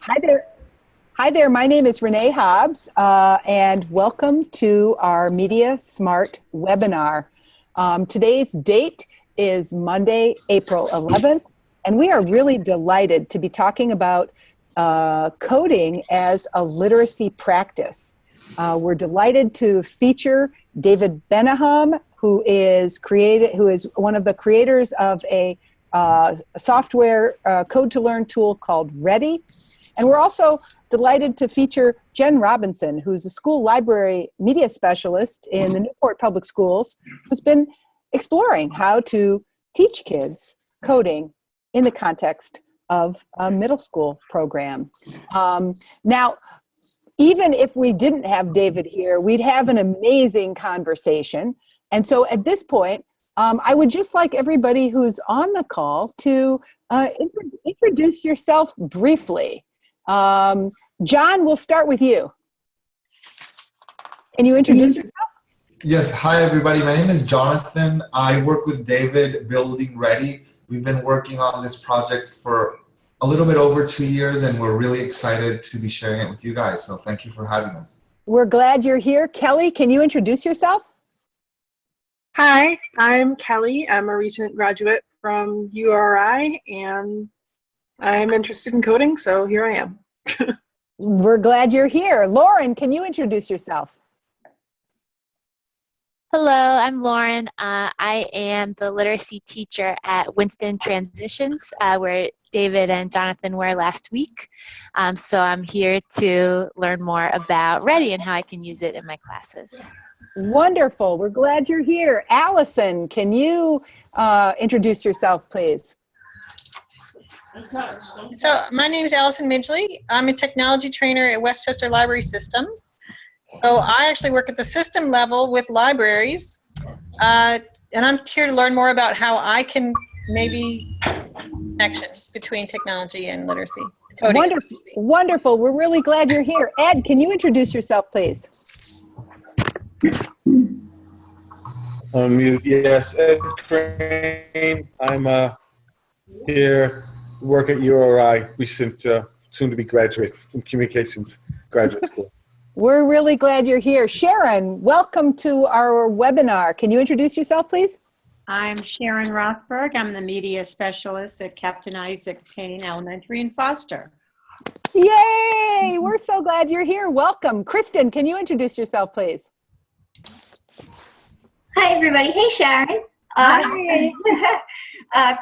Hi there. Hi there. My name is Renee Hobbs, and welcome to our Media Smart webinar. Today's date is Monday, April 11th, and we are really delighted to be talking about coding as a literacy practice. We're delighted to feature David Bennahum, who is one of the creators of a software code to learn tool called Ready. And we're also delighted to feature Jen Robinson, who's a school library media specialist in the Newport Public Schools, who's been exploring how to teach kids coding in the context of a middle school program. Now, even if we didn't have David here, we'd have an amazing conversation. And so at this point, I would just like everybody who's on the call to introduce yourself briefly. John, we'll start with you. Can you introduce yourself? Yes. Hi, everybody. My name is Jonathan. I work with David building Ready. We've been working on this project for a little bit over 2 years, and we're really excited to be sharing it with you guys. So thank you for having us. We're glad you're here. Kelly, can you introduce yourself? Hi, I'm Kelly. I'm a recent graduate from URI, and I'm interested in coding, so here I am. We're glad you're here. Lauren, can you introduce yourself? Hello, I'm Lauren. I am the literacy teacher at Winston Transitions, where David and Jonathan were last week. So I'm here to learn more about Ready and how I can use it in my classes. Wonderful. We're glad you're here. Allison, can you introduce yourself, please? So my name is Allison Midgley. I'm a technology trainer at Westchester Library Systems. So I actually work at the system level with libraries, and I'm here to learn more about how I can maybe connection between technology and literacy. Coding. Wonderful. And literacy. Wonderful. We're really glad you're here. Ed, can you introduce yourself, please? Yes, Ed Crane. I'm here, work at URI, recent, soon to be graduate from communications graduate school. We're really glad you're here. Sharon, welcome to our webinar. Can you introduce yourself, please? I'm Sharon Rothberg. I'm the media specialist at Captain Isaac Payne Elementary in Foster. Yay! We're so glad you're here. Welcome. Kristen, can you introduce yourself, please? Hi, everybody. Hey, Sharon. Hi.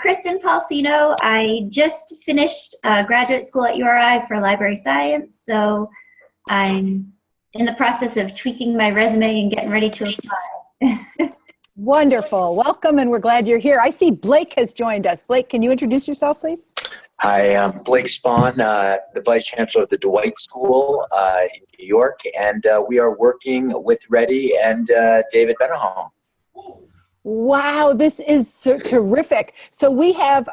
Kristen Palsino. I just finished graduate school at URI for library science, so I'm in the process of tweaking my resume and getting ready to apply. Wonderful. Welcome, and we're glad you're here. I see Blake has joined us. Blake, can you introduce yourself, please? Hi, I'm Blake Spahn, the Vice Chancellor of the Dwight School in New York, and we are working with Ready and David Bennahum. Wow, this is so terrific. So we have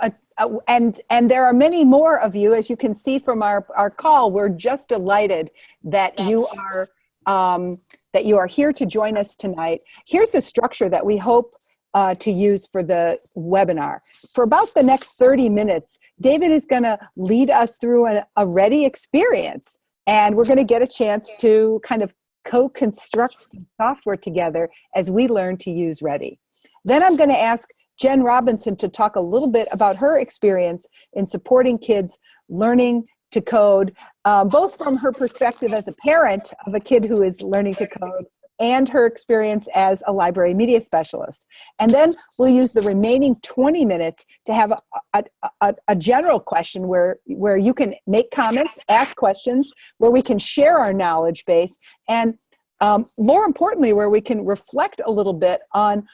and there are many more of you, as you can see from our call. We're just delighted that you are here to join us tonight. Here's the structure that we hope to use for the webinar. For about the next 30 minutes, David is going to lead us through a Ready experience, and we're going to get a chance to kind of co-construct some software together as we learn to use Ready. Then I'm going to ask Jen Robinson to talk a little bit about her experience in supporting kids learning to code, both from her perspective as a parent of a kid who is learning to code and her experience as a library media specialist. And then we'll use the remaining 20 minutes to have a general question where you can make comments, ask questions, where we can share our knowledge base, and more importantly, where we can reflect a little bit on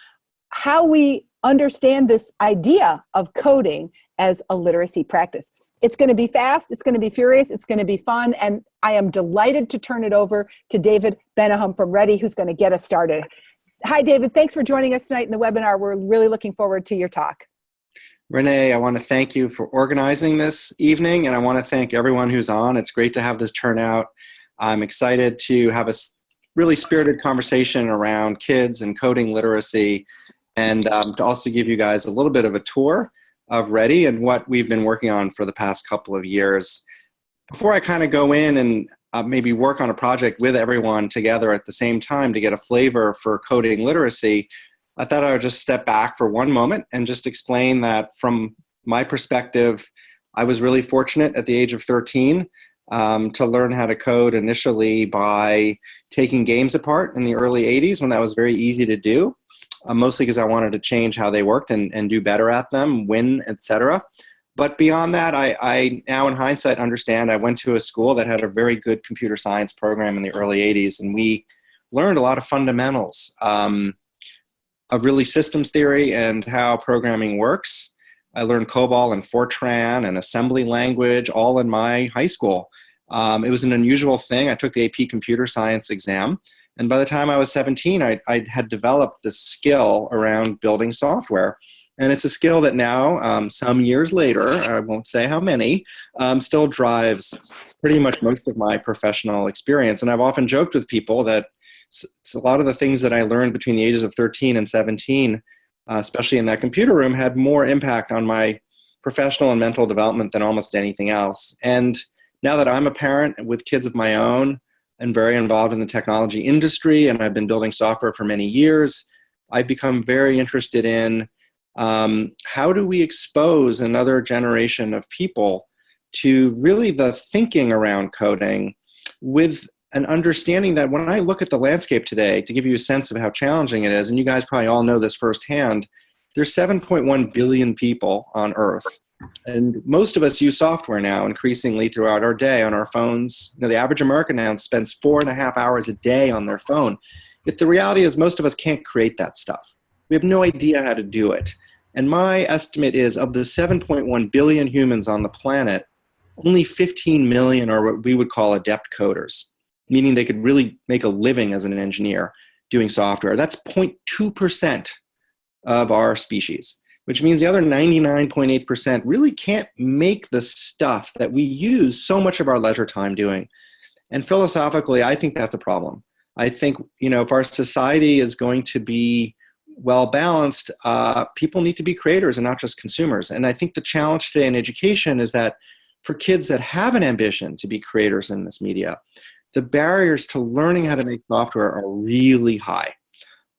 how we understand this idea of coding as a literacy practice. It's going to be fast, it's going to be furious, it's going to be fun, and I am delighted to turn it over to David Bennahum from Ready, who's going to get us started. Hi, David. Thanks for joining us tonight in the webinar. We're really looking forward to your talk. Renee, I want to thank you for organizing this evening, and I want to thank everyone who's on. It's great to have this turnout. I'm excited to have a really spirited conversation around kids and coding literacy, and to also give you guys a little bit of a tour of Ready and what we've been working on for the past couple of years. before I kind of go in and maybe work on a project with everyone together at the same time to get a flavor for coding literacy, I thought I would just step back for one moment and just explain that from my perspective, I was really fortunate at the age of 13 to learn how to code initially by taking games apart in the early 80s when that was very easy to do, mostly because I wanted to change how they worked and do better at them, win, etc. But beyond that, I now in hindsight understand I went to a school that had a very good computer science program in the early 80s, and we learned a lot of fundamentals of really systems theory and how programming works. I learned COBOL and Fortran and assembly language all in my high school. It was an unusual thing. I took the AP computer science exam, and by the time I was 17, I had developed this skill around building software. And it's a skill that now, some years later, I won't say how many, still drives pretty much most of my professional experience. And I've often joked with people that it's a lot of the things that I learned between the ages of 13 and 17, especially in that computer room, had more impact on my professional and mental development than almost anything else. And now that I'm a parent with kids of my own and very involved in the technology industry, and I've been building software for many years, I've become very interested in how do we expose another generation of people to really the thinking around coding with an understanding that when I look at the landscape today, to give you a sense of how challenging it is, and you guys probably all know this firsthand, there's 7.1 billion people on Earth. And most of us use software now increasingly throughout our day on our phones. You know, the average American now spends 4.5 hours a day on their phone. Yet the reality is most of us can't create that stuff. We have no idea how to do it. And my estimate is of the 7.1 billion humans on the planet, only 15 million are what we would call adept coders, meaning they could really make a living as an engineer doing software. That's 0.2% of our species, which means the other 99.8% really can't make the stuff that we use so much of our leisure time doing. And philosophically, I think that's a problem. I think, you know, if our society is going to be well-balanced, people need to be creators and not just consumers. And I think the challenge today in education is that for kids that have an ambition to be creators in this media, the barriers to learning how to make software are really high.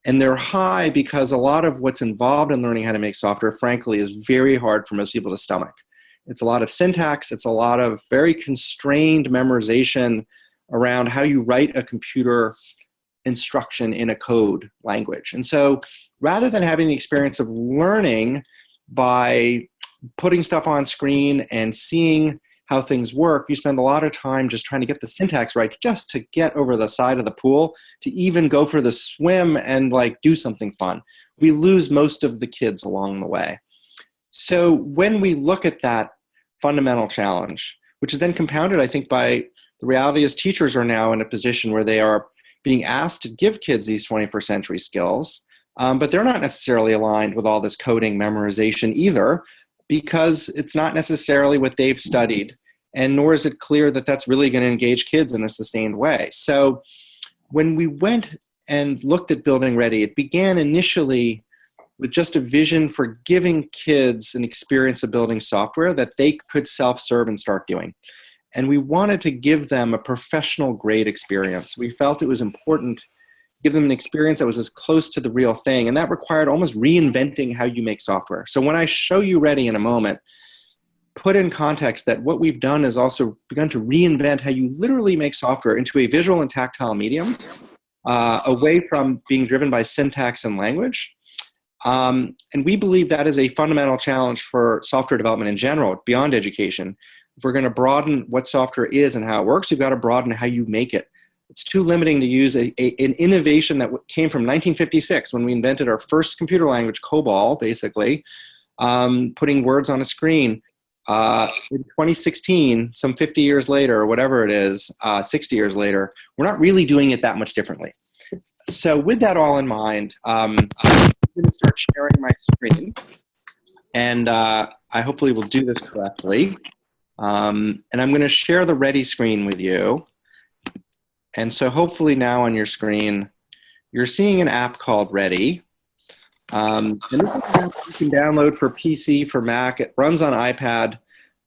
And they're high because a lot of what's involved in learning how to make software, frankly, is very hard for most people to stomach. It's a lot of syntax. It's a lot of very constrained memorization around how you write a computer instruction in a code language. And so rather than having the experience of learning by putting stuff on screen and seeing how things work, you spend a lot of time just trying to get the syntax right just to get over the side of the pool, to even go for the swim and like do something fun. We lose most of the kids along the way. So when we look at that fundamental challenge, which is then compounded, I think, by the reality is teachers are now in a position where they are being asked to give kids these 21st century skills, but they're not necessarily aligned with all this coding memorization either, because it's not necessarily what they've studied, and nor is it clear that that's really going to engage kids in a sustained way. So when we went and looked at Building Ready, it began initially with just a vision for giving kids an experience of building software that they could self-serve and start doing. And we wanted to give them a professional grade experience. We felt it was important to give them an experience that was as close to the real thing. And that required almost reinventing how you make software. So when I show you Ready in a moment, put in context that what we've done is also begun to reinvent how you literally make software into a visual and tactile medium, away from being driven by syntax and language. And we believe that is a fundamental challenge for software development in general, beyond education. If we're going to broaden what software is and how it works, we've got to broaden how you make it. It's too limiting to use an innovation that came from 1956 when we invented our first computer language, COBOL, basically, putting words on a screen. In 2016, some 50 years later, or whatever it is, 60 years later, we're not really doing it that much differently. So with that all in mind, I'm going to start sharing my screen. And I hopefully will do this correctly. And I'm going to share the Ready screen with you. And so hopefully now on your screen, you're seeing an app called Ready. And this is an app you can download for PC, for Mac. It runs on iPad.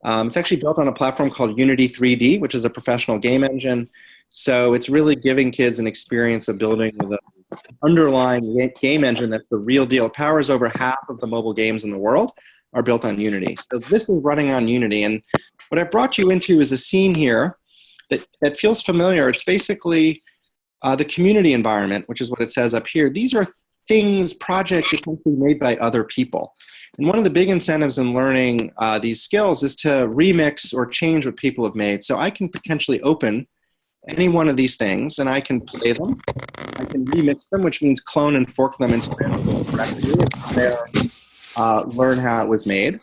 It's actually built on a platform called Unity 3D, which is a professional game engine. So it's really giving kids an experience of building with an underlying game engine that's the real deal. It powers over half of the mobile games in the world are built on Unity. So this is running on Unity. And what I brought you into is a scene here that feels familiar. It's basically the community environment, which is what it says up here. These are things, projects essentially made by other people. And one of the big incentives in learning these skills is to remix or change what people have made. So I can potentially open any one of these things and I can play them. I can remix them, which means clone and fork them into their recipe and learn how it was made.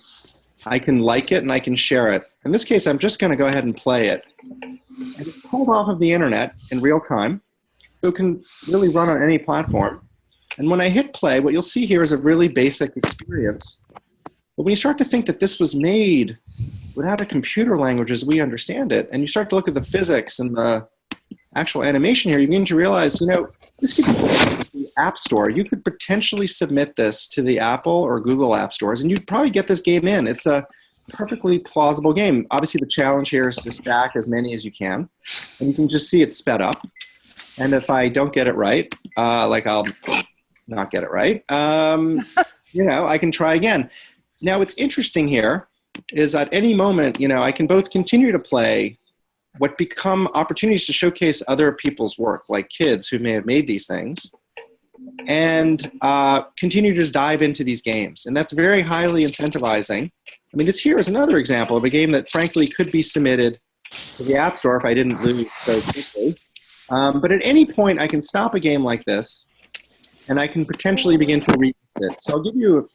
I can like it and I can share it. In this case, I'm just going to go ahead and play it. And it's pulled off of the internet in real time, so it can really run on any platform. And when I hit play, what you'll see here is a really basic experience. But when you start to think that this was made without a computer language as we understand it, and you start to look at the physics and the actual animation here, you begin to realize, this could be the App Store. You could potentially submit this to the Apple or Google App Stores, and you'd probably get this game in. It's a perfectly plausible game. Obviously, the challenge here is to stack as many as you can, and you can just see it sped up. And if I don't get it right, like I'll not get it right, I can try again. Now, what's interesting here is at any moment, I can both continue to play what become opportunities to showcase other people's work, like kids who may have made these things, and continue to just dive into these games. And that's very highly incentivizing. I mean, this here is another example of a game that, frankly, could be submitted to the App Store if I didn't lose so quickly. But at any point, I can stop a game like this, and I can potentially begin to remix it. So I'll give you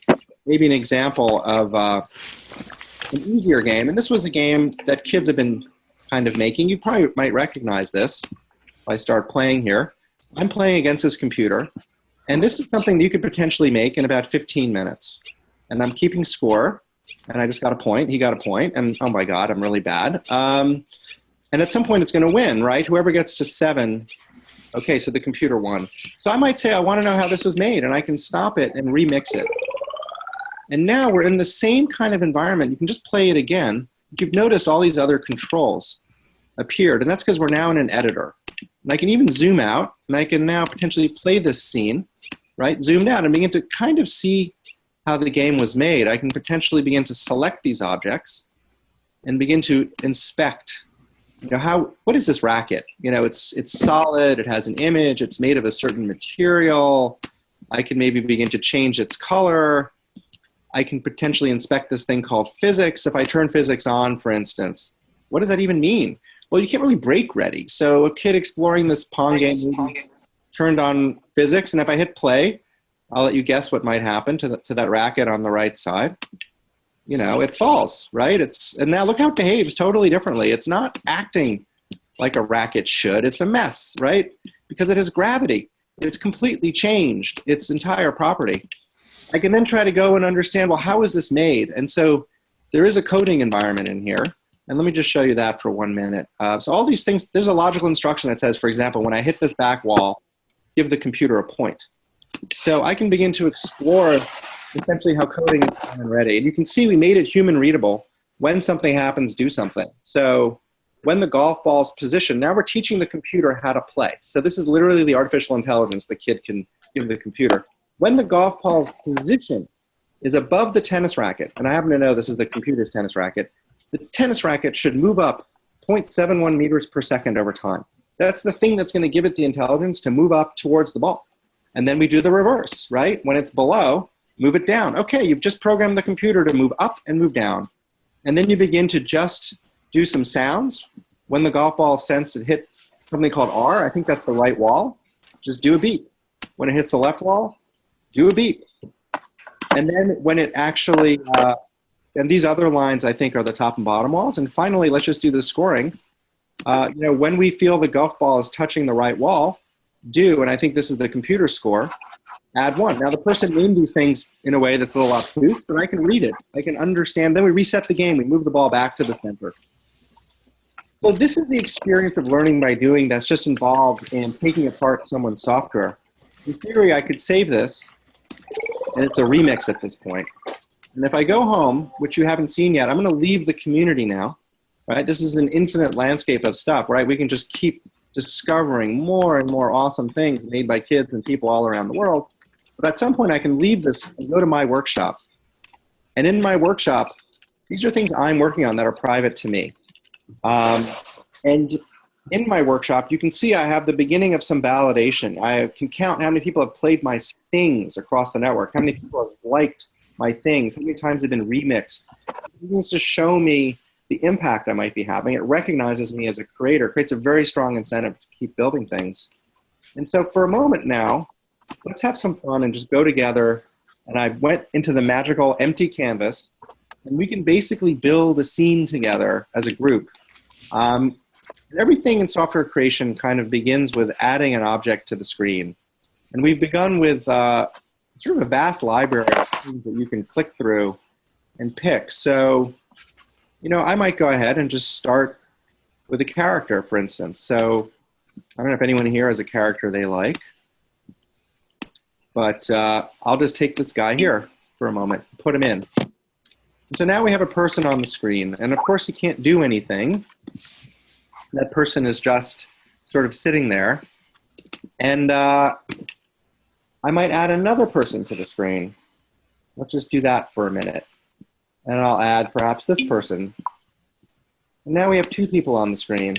maybe an example of an easier game. And this was a game that kids have been kind of making. You probably might recognize this if I start playing here. I'm playing against this computer. And this is something that you could potentially make in about 15 minutes. And I'm keeping score. And I just got a point. He got a point. And oh my God, I'm really bad. And at some point, it's going to win, right? Whoever gets to 7. Okay, so the computer won. So I might say, I want to know how this was made. And I can stop it and remix it. And now we're in the same kind of environment. You can just play it again. You've noticed all these other controls appeared. And that's because we're now in an editor. And I can even zoom out. And I can now potentially play this scene, right? Zoomed out and begin to kind of see how the game was made. I can potentially begin to select these objects and begin to inspect. What is this racket? It's solid. It has an image. It's made of a certain material. I can maybe begin to change its color. I can potentially inspect this thing called physics. If I turn physics on, for instance, what does that even mean? Well, you can't really break Ready. So a kid exploring this Pong game turned on physics, and if I hit play, I'll let you guess what might happen to that racket on the right side. It falls, right? And now look how it behaves totally differently. It's not acting like a racket should. It's a mess, right? Because it has gravity. It's completely changed its entire property. I can then try to go and understand, well, how is this made? And so there is a coding environment in here. And let me just show you that for 1 minute. So all these things, there's a logical instruction that says, for example, when I hit this back wall, give the computer a point. So I can begin to explore essentially how coding is done in Ready. And you can see we made it human readable. When something happens, do something. So when the golf ball's positioned, now we're teaching the computer how to play. So this is literally the artificial intelligence the kid can give the computer. When the golf ball's position is above the tennis racket, and I happen to know this is the computer's tennis racket, the tennis racket should move up 0.71 meters per second over time. That's the thing that's going to give it the intelligence to move up towards the ball. And then we do the reverse, right? When it's below, move it down. Okay, you've just programmed the computer to move up and move down. And then you begin to just do some sounds. When the golf ball sensed it hit something called R, I think that's the right wall, just do a beep. When it hits the left wall, do a beep. And then when it actually, and these other lines I think are the top and bottom walls. And finally, let's just do the scoring. When we feel the golf ball is touching the right wall, do, and I think this is the computer score, add 1. Now the person named these things in a way that's a little obtuse, but I can read it. I can understand. Then we reset the game. We move the ball back to the center. So this is the experience of learning by doing that's just involved in taking apart someone's software. In theory, I could save this, and it's a remix at this point. And if I go home, which you haven't seen yet, I'm going to leave the community now, right? This is an infinite landscape of stuff, right? We can just keep discovering more and more awesome things made by kids and people all around the world. But at some point, I can leave this and go to my workshop. And in my workshop, these are things I'm working on that are private to me. And in my workshop, you can see I have the beginning of some validation. I can count how many people have played my things across the network, how many people have liked my things, how many times they've been remixed. It begins to show me the impact I might be having. It recognizes me as a creator, creates a very strong incentive to keep building things. And so for a moment now, let's have some fun and just go together. And I went into the magical empty canvas, and we can basically build a scene together as a group. Everything in software creation kind of begins with adding an object to the screen. And we've begun with sort of a vast library of things that you can click through and pick. So, you know, I might go ahead and just start with a character, for instance. So I don't know if anyone here has a character they like, but I'll just take this guy here for a moment, put him in. So now we have a person on the screen, and of course he can't do anything. That person is just sort of sitting there. And I might add another person to the screen. Let's just do that for a minute. And I'll add perhaps this person. And now we have two people on the screen.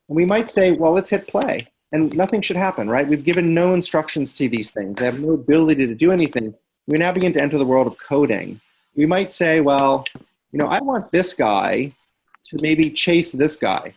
And we might say, well, let's hit play. And nothing should happen, right? We've given no instructions to these things. They have no ability to do anything. We now begin to enter the world of coding. We might say, well, you know, I want this guy to maybe chase this guy.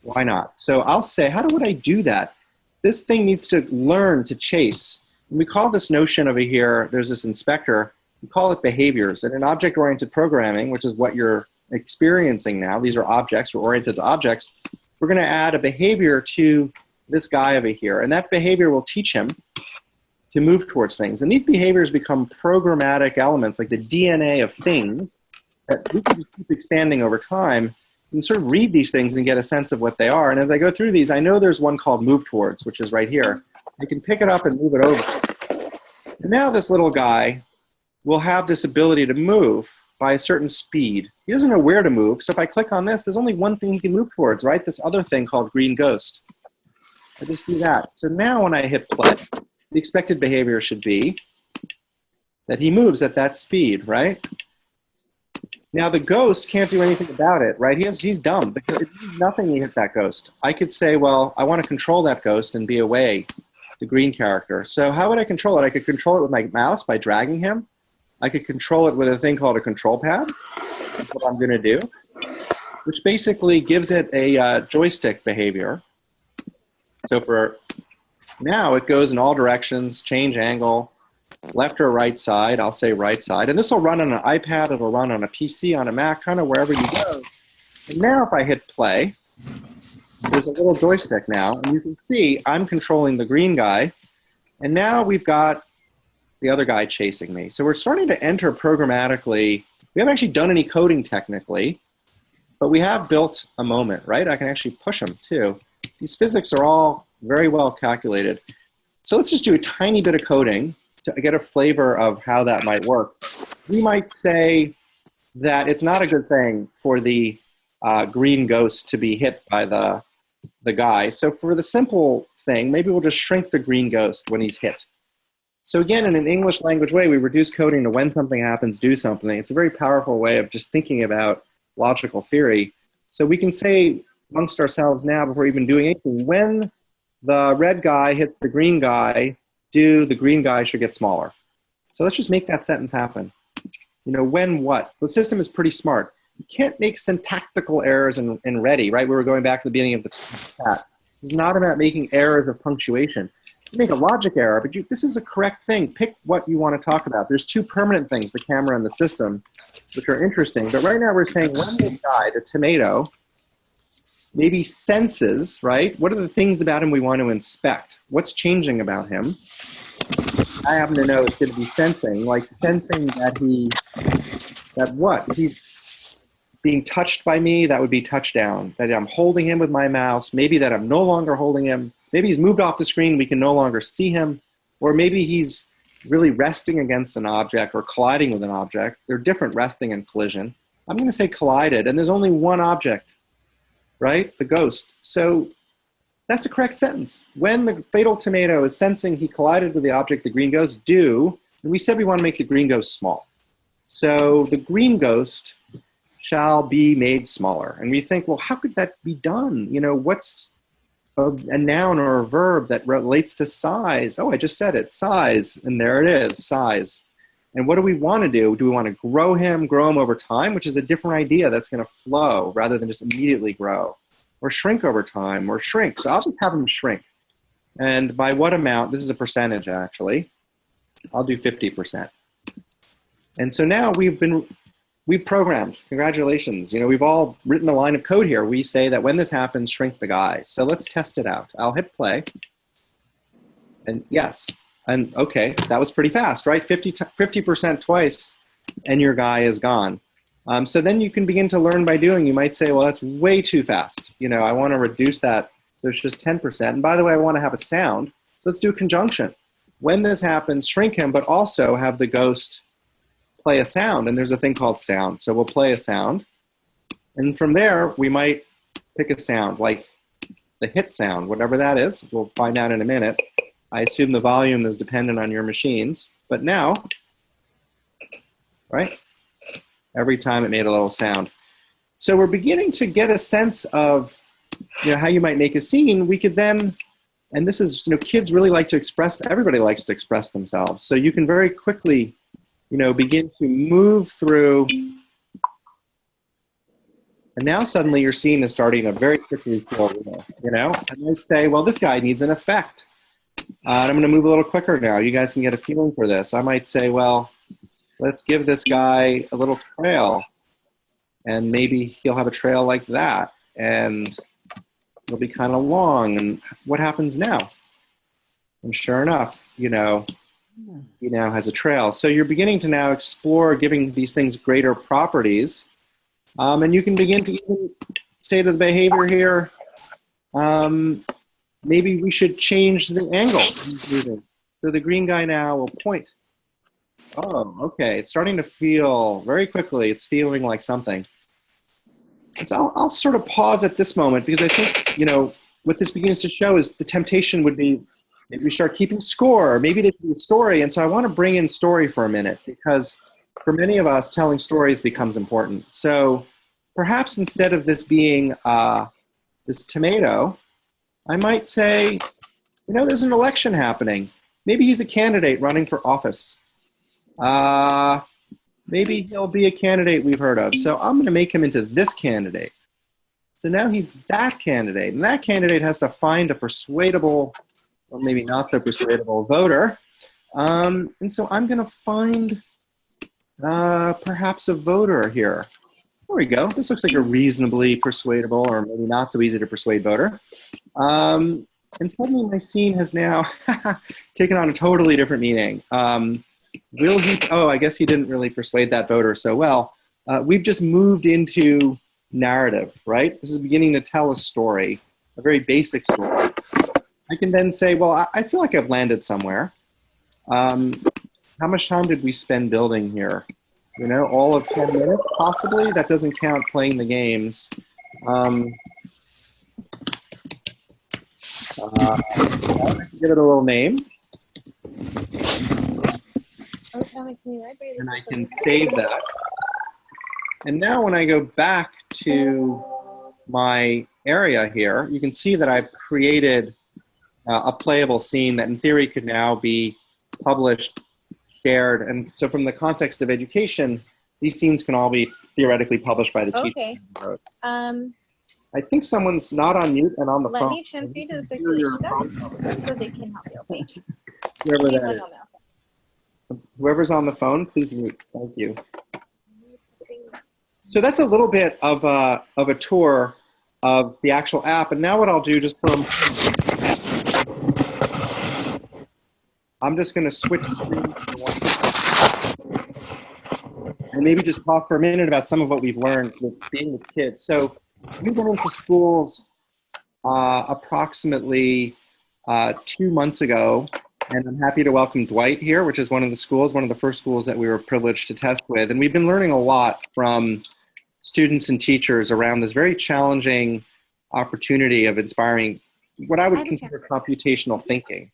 Why not? So I'll say, how would I do that? This thing needs to learn to chase. And we call this notion over here, there's this inspector, we call it behaviors. And in object-oriented programming, which is what you're experiencing now, these are objects, we're oriented to objects, we're going to add a behavior to this guy over here. And that behavior will teach him to move towards things. And these behaviors become programmatic elements, like the DNA of things, that we can just keep expanding over time. You can sort of read these things and get a sense of what they are. And as I go through these, I know there's one called move towards, which is right here. I can pick it up and move it over. And now this little guy will have this ability to move by a certain speed. He doesn't know where to move. So if I click on this, there's only one thing he can move towards, right? This other thing called green ghost. I just do that. So now when I hit play, the expected behavior should be that he moves at that speed, right? Now the ghost can't do anything about it, right? He's dumb because it means nothing to hit that ghost. I could say, well, I want to control that ghost and be away, the green character. So how would I control it? I could control it with my mouse by dragging him. I could control it with a thing called a control pad. That's what I'm going to do, which basically gives it a joystick behavior. So for now, it goes in all directions, change angle, left or right side. I'll say right side. And this will run on an iPad. It'll run on a PC, on a Mac, kind of wherever you go. And now if I hit play, there's a little joystick now. And you can see I'm controlling the green guy. And now we've got the other guy chasing me. So we're starting to enter programmatically. We haven't actually done any coding technically, but we have built a moment, right? I can actually push them too. These physics are all very well calculated. So let's just do a tiny bit of coding to get a flavor of how that might work. We might say that it's not a good thing for the green ghost to be hit by the guy. So for the simple thing, maybe we'll just shrink the green ghost when he's hit. So again, in an English language way, we reduce coding to when something happens, do something. It's a very powerful way of just thinking about logical theory. So we can say amongst ourselves now, before even doing anything, when the red guy hits the green guy, the green guy should get smaller. So let's just make that sentence happen. You know, when what? The system is pretty smart. You can't make syntactical errors in Ready, right? We were going back to the beginning of the chat. It's not about making errors of punctuation. You make a logic error, but this is a correct thing. Pick what you want to talk about. There's two permanent things, the camera and the system, which are interesting. But right now we're saying when this guy, the tomato, maybe senses, right? What are the things about him we want to inspect? What's changing about him? I happen to know it's going to be sensing, like sensing that he's being touched by me, that would be touchdown. That I'm holding him with my mouse, maybe that I'm no longer holding him. Maybe he's moved off the screen, we can no longer see him. Or maybe he's really resting against an object or colliding with an object. They're different, resting and collision. I'm going to say collided, and there's only one object, right? The ghost. So that's a correct sentence. When the fatal tomato is sensing he collided with the object, the green ghost do, and we said we want to make the green ghost small. So the green ghost shall be made smaller. And we think, well, how could that be done? You know, what's a noun or a verb that relates to size? Oh, I just said it, size, and there it is, size. And what do we want to do? Do we want to grow him over time, which is a different idea that's going to flow rather than just immediately grow, or shrink over time, or shrink. So I'll just have him shrink. And by what amount? This is a percentage, actually. I'll do 50%. And so now we've programmed. Congratulations. You know, we've all written a line of code here. We say that when this happens, shrink the guy. So let's test it out. I'll hit play. And yes. And okay, that was pretty fast, right? 50% twice, and your guy is gone. So then you can begin to learn by doing. You might say, well, that's way too fast. You know, I want to reduce that so it's just 10%. And by the way, I want to have a sound. So let's do a conjunction. When this happens, shrink him, but also have the ghost play a sound. And there's a thing called sound. So we'll play a sound. And from there, we might pick a sound, like the hit sound, whatever that is. We'll find out in a minute. I assume the volume is dependent on your machines. But now, right? Every time it made a little sound. So we're beginning to get a sense of, you know, how you might make a scene. We could then, and this is, you know, kids really like to express, everybody likes to express themselves. So you can very quickly, you know, begin to move through. And now suddenly your scene is starting to very quickly flow, you know? And I say, well, this guy needs an effect. And I'm going to move a little quicker now. You guys can get a feeling for this. I might say, well, let's give this guy a little trail. And maybe he'll have a trail like that. And it'll be kind of long. And what happens now? And sure enough, you know, he now has a trail. So you're beginning to now explore giving these things greater properties. And you can begin to even say to the behavior here, maybe we should change the angle he's moving. So the green guy now will point. Oh, okay. It's starting to feel very quickly. It's feeling like something. So I'll sort of pause at this moment because I think, you know, what this begins to show is the temptation would be maybe we start keeping score. Maybe there should be a story. And so I want to bring in story for a minute because for many of us, telling stories becomes important. So perhaps instead of this being this tomato, I might say, you know, there's an election happening. Maybe he's a candidate running for office. Maybe he'll be a candidate we've heard of. So I'm going to make him into this candidate. So now he's that candidate. And that candidate has to find a persuadable, or maybe not so persuadable voter. And so I'm going to find perhaps a voter here. There we go. This looks like a reasonably persuadable or maybe not so easy to persuade voter. And suddenly my scene has now taken on a totally different meaning. Will he, oh, I guess he didn't really persuade that voter so well. We've just moved into narrative, right? This is beginning to tell a story, a very basic story. I can then say, well, I feel like I've landed somewhere. How much time did we spend building here? You know, all of 10 minutes, possibly? That doesn't count playing the games. Give it a little name. And I can save that. And now when I go back to my area here, you can see that I've created a playable scene that in theory could now be published, shared. And so from the context of education, these scenes can all be theoretically published by the teacher. Okay. I think someone's not on mute and on the phone. Let me transfer you to the circulation desk so they can help you, okay? Whoever that is. Whoever's on the phone, please mute. Thank you. So that's a little bit of a tour of the actual app. And now what I'll do just from, I'm just going to switch screens and maybe just talk for a minute about some of what we've learned with being with kids. So we went into schools approximately 2 months ago And I'm happy to welcome Dwight here, which is one of the first schools that we were privileged to test with. And we've been learning a lot from students and teachers around this very challenging opportunity of inspiring what I would consider computational thinking.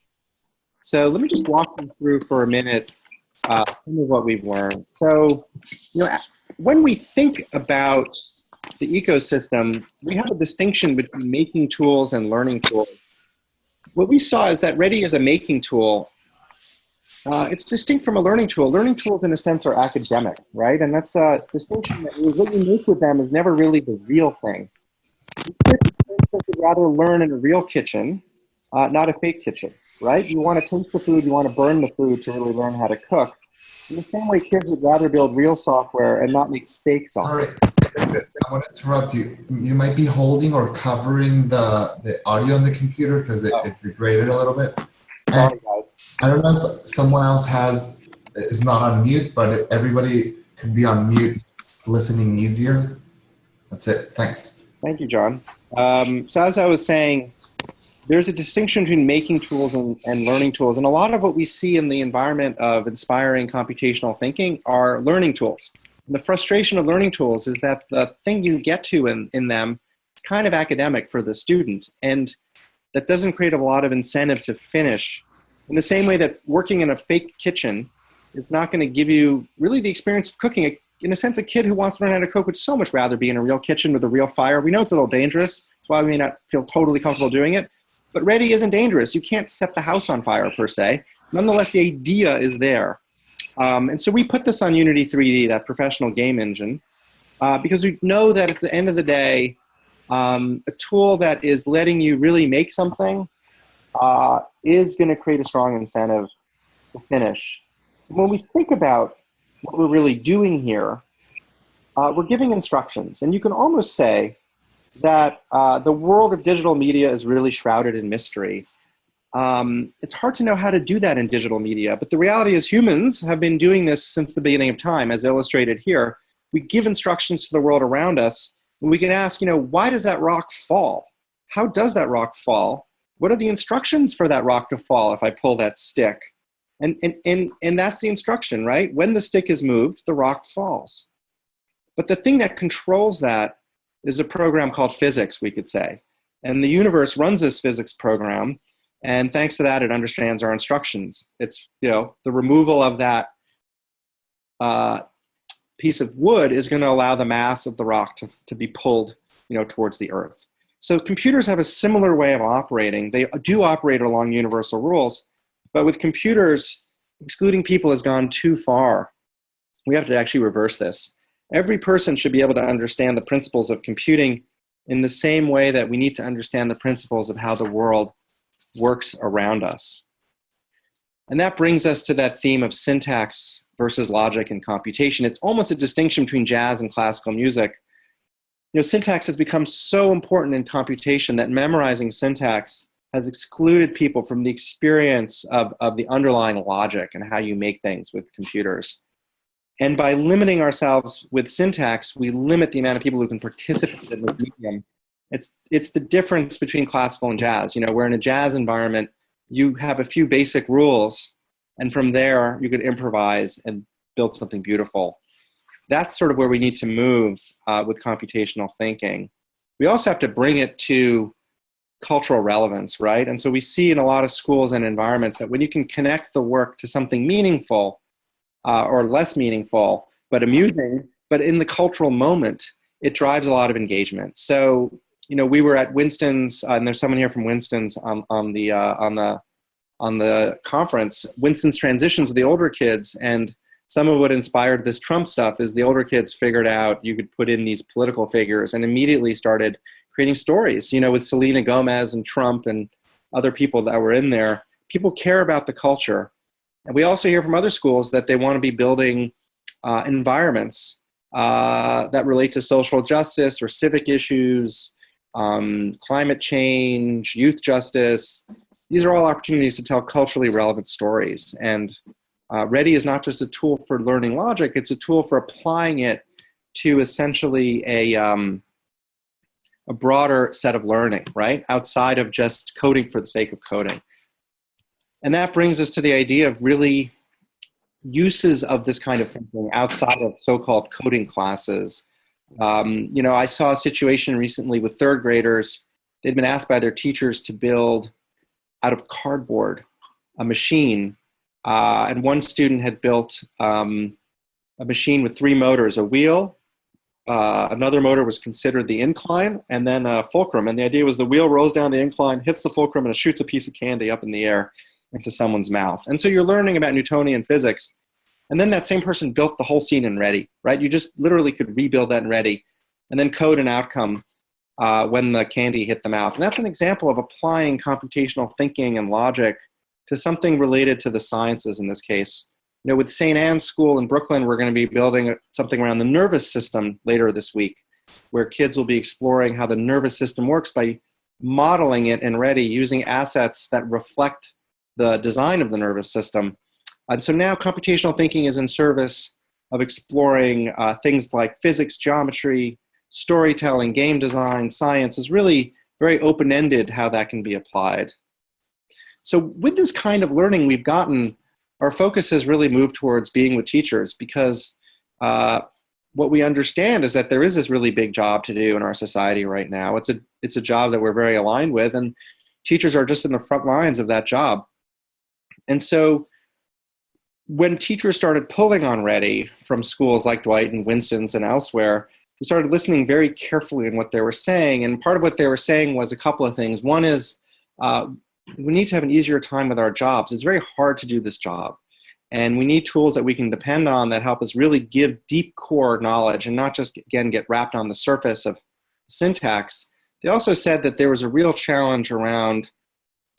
So let me just walk you through for a minute some of what we've learned. So, when we think about the ecosystem, we have a distinction between making tools and learning tools. What we saw is that Ready is a making tool. It's distinct from a learning tool. Learning tools, in a sense, are academic, right? And that's a distinction that what you make with them is never really the real thing. You'd rather learn in a real kitchen, not a fake kitchen, right? You want to taste the food, you want to burn the food to really learn how to cook. In the same way, kids would rather build real software and not make fake software. Sorry, I want to interrupt you. You might be holding or covering the audio on the computer because it degraded a little bit. Sorry, guys. I don't know if someone else is not on mute, but if everybody could be on mute, listening easier. That's it. Thanks. Thank you, John. So as I was saying, there's a distinction between making tools and learning tools. And a lot of what we see in the environment of inspiring computational thinking are learning tools. And the frustration of learning tools is that the thing you get to in them is kind of academic for the student. And that doesn't create a lot of incentive to finish. In the same way that working in a fake kitchen is not going to give you really the experience of cooking. In a sense, a kid who wants to learn how to cook would so much rather be in a real kitchen with a real fire. We know it's a little dangerous. That's why we may not feel totally comfortable doing it. But Ready isn't dangerous. You can't set the house on fire, per se. Nonetheless, the idea is there. And so we put this on Unity 3D, that professional game engine, because we know that at the end of the day, a tool that is letting you really make something is going to create a strong incentive to finish. When we think about what we're really doing here, we're giving instructions. And you can almost say that the world of digital media is really shrouded in mystery. It's hard to know how to do that in digital media, but the reality is humans have been doing this since the beginning of time, as illustrated here. We give instructions to the world around us, and we can ask, why does that rock fall? How does that rock fall? What are the instructions for that rock to fall if I pull that stick? And that's the instruction, right? When the stick is moved, the rock falls. But the thing that controls that is a program called physics, we could say. And the universe runs this physics program, and thanks to that, it understands our instructions. It's, the removal of that piece of wood is going to allow the mass of the rock to be pulled, towards the earth. So computers have a similar way of operating. They do operate along universal rules, but with computers, excluding people has gone too far. We have to actually reverse this. Every person should be able to understand the principles of computing in the same way that we need to understand the principles of how the world works around us. And that brings us to that theme of syntax versus logic and computation. It's almost a distinction between jazz and classical music. Syntax has become so important in computation that memorizing syntax has excluded people from the experience of the underlying logic and how you make things with computers. And by limiting ourselves with syntax, we limit the amount of people who can participate in the medium. It's the difference between classical and jazz. Where in a jazz environment, you have a few basic rules, and from there, you could improvise and build something beautiful. That's sort of where we need to move with computational thinking. We also have to bring it to cultural relevance, right? And so we see in a lot of schools and environments that when you can connect the work to something meaningful, or less meaningful, but amusing, but in the cultural moment, it drives a lot of engagement. So, we were at Winston's, and there's someone here from Winston's on the conference, Winston's Transitions with the older kids, and some of what inspired this Trump stuff is the older kids figured out you could put in these political figures and immediately started creating stories, with Selena Gomez and Trump and other people that were in there. People care about the culture. And we also hear from other schools that they want to be building environments that relate to social justice or civic issues, climate change, youth justice. These are all opportunities to tell culturally relevant stories. And Ready is not just a tool for learning logic, it's a tool for applying it to essentially a broader set of learning, right? Outside of just coding for the sake of coding. And that brings us to the idea of really uses of this kind of thinking outside of so-called coding classes. I saw a situation recently with third graders. They'd been asked by their teachers to build out of cardboard a machine. And one student had built a machine with 3 motors, a wheel, another motor was considered the incline, and then a fulcrum. And the idea was the wheel rolls down the incline, hits the fulcrum, and it shoots a piece of candy up in the air into someone's mouth. And so you're learning about Newtonian physics. And then that same person built the whole scene in Ready, right? You just literally could rebuild that in Ready and then code an outcome when the candy hit the mouth. And that's an example of applying computational thinking and logic to something related to the sciences in this case. With St. Anne's School in Brooklyn, we're going to be building something around the nervous system later this week, where kids will be exploring how the nervous system works by modeling it in Ready using assets that reflect the design of the nervous system. And so now computational thinking is in service of exploring things like physics, geometry, storytelling, game design, science. Is really very open-ended how that can be applied. So with this kind of learning we've gotten, our focus has really moved towards being with teachers, because what we understand is that there is this really big job to do in our society right now. It's a job that we're very aligned with, and teachers are just in the front lines of that job. And so when teachers started pulling on Ready from schools like Dwight and Winston's and elsewhere, we started listening very carefully in what they were saying. And part of what they were saying was a couple of things. One is we need to have an easier time with our jobs. It's very hard to do this job. And we need tools that we can depend on that help us really give deep core knowledge and not just, again, get wrapped on the surface of syntax. They also said that there was a real challenge around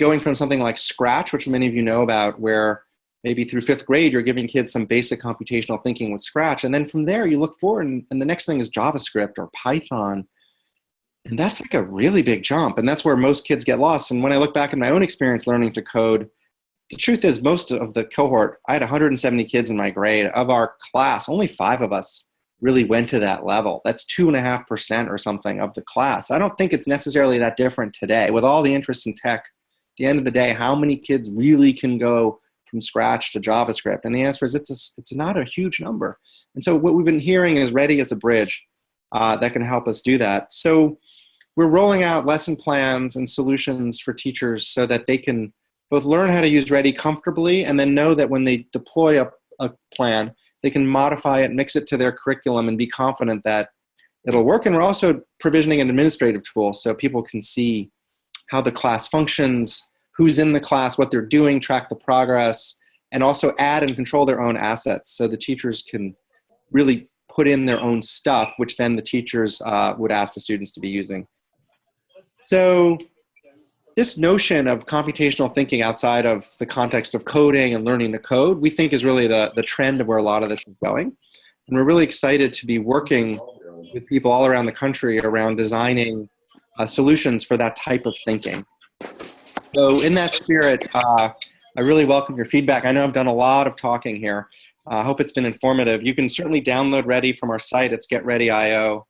going from something like Scratch, which many of you know about, where maybe through 5th grade, you're giving kids some basic computational thinking with Scratch. And then from there, you look forward, and the next thing is JavaScript or Python. And that's like a really big jump. And that's where most kids get lost. And when I look back at my own experience learning to code, the truth is most of the cohort, I had 170 kids in my grade. Of our class, only 5 of us really went to that level. That's 2.5% or something of the class. I don't think it's necessarily that different today. With all the interest in tech, at the end of the day, how many kids really can go from Scratch to JavaScript? And the answer is it's not a huge number. And so what we've been hearing is Ready as a bridge that can help us do that. So we're rolling out lesson plans and solutions for teachers so that they can both learn how to use Ready comfortably and then know that when they deploy a plan, they can modify it, mix it to their curriculum, and be confident that it'll work. And we're also provisioning an administrative tool so people can see how the class functions, who's in the class, what they're doing, track the progress, and also add and control their own assets so the teachers can really put in their own stuff, which then the teachers would ask the students to be using. So this notion of computational thinking outside of the context of coding and learning to code, we think is really the trend of where a lot of this is going. And we're really excited to be working with people all around the country around designing solutions for that type of thinking. So in that spirit, I really welcome your feedback. I know I've done a lot of talking here. I hope it's been informative. You can certainly download Ready from our site. It's getreadyo.io.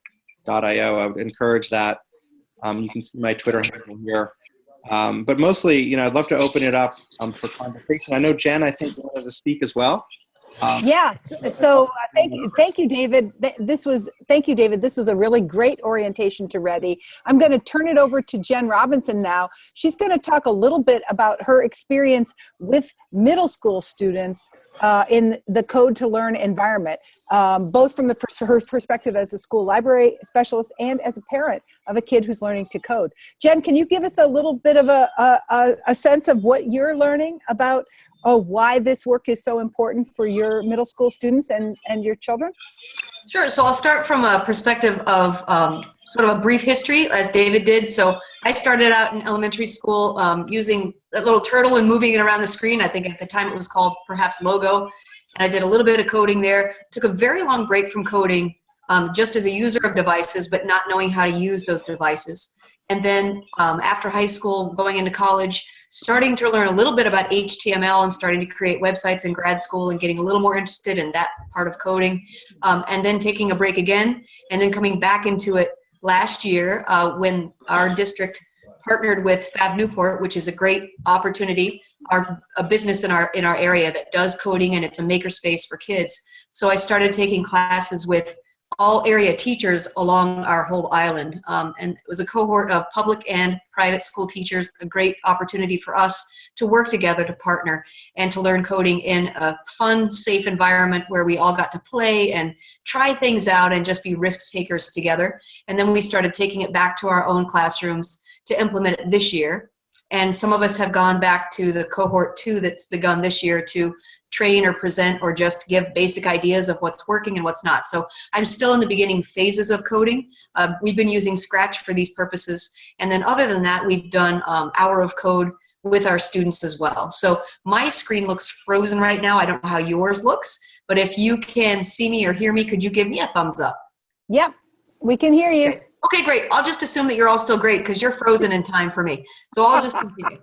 I would encourage that. You can see my Twitter handle here. But mostly, I'd love to open it up for conversation. I know Jen, I think, wanted to speak as well. Yes. So thank you, David. Thank you, David. This was a really great orientation to Ready. I'm going to turn it over to Jen Robinson now. She's going to talk a little bit about her experience with middle school students in the Code to Learn environment, both from her perspective as a school library specialist and as a parent of a kid who's learning to code. Jen, can you give us a little bit of a sense of what you're learning about why this work is so important for your middle school students and your children? Sure. So I'll start from a perspective of sort of a brief history, as David did. So I started out in elementary school using a little turtle and moving it around the screen. I think at the time it was called perhaps Logo. And I did a little bit of coding there. Took a very long break from coding just as a user of devices, but not knowing how to use those devices. And then after high school, going into college, starting to learn a little bit about HTML and starting to create websites in grad school and getting a little more interested in that part of coding, and then taking a break again, and then coming back into it last year when our district partnered with Fab Newport, which is a great opportunity a business in our area that does coding, and it's a makerspace for kids. So I started taking classes with all area teachers along our whole island. And it was a cohort of public and private school teachers, a great opportunity for us to work together, to partner, and to learn coding in a fun, safe environment where we all got to play and try things out and just be risk takers together. And then we started taking it back to our own classrooms to implement it this year. And some of us have gone back to the cohort 2 that's begun this year to train or present or just give basic ideas of what's working and what's not. So I'm still in the beginning phases of coding. We've been using Scratch for these purposes. And then other than that, we've done Hour of Code with our students as well. So my screen looks frozen right now. I don't know how yours looks, but if you can see me or hear me, could you give me a thumbs up? Yep, we can hear you. Okay, great. I'll just assume that you're all still great because you're frozen in time for me. So I'll just continue.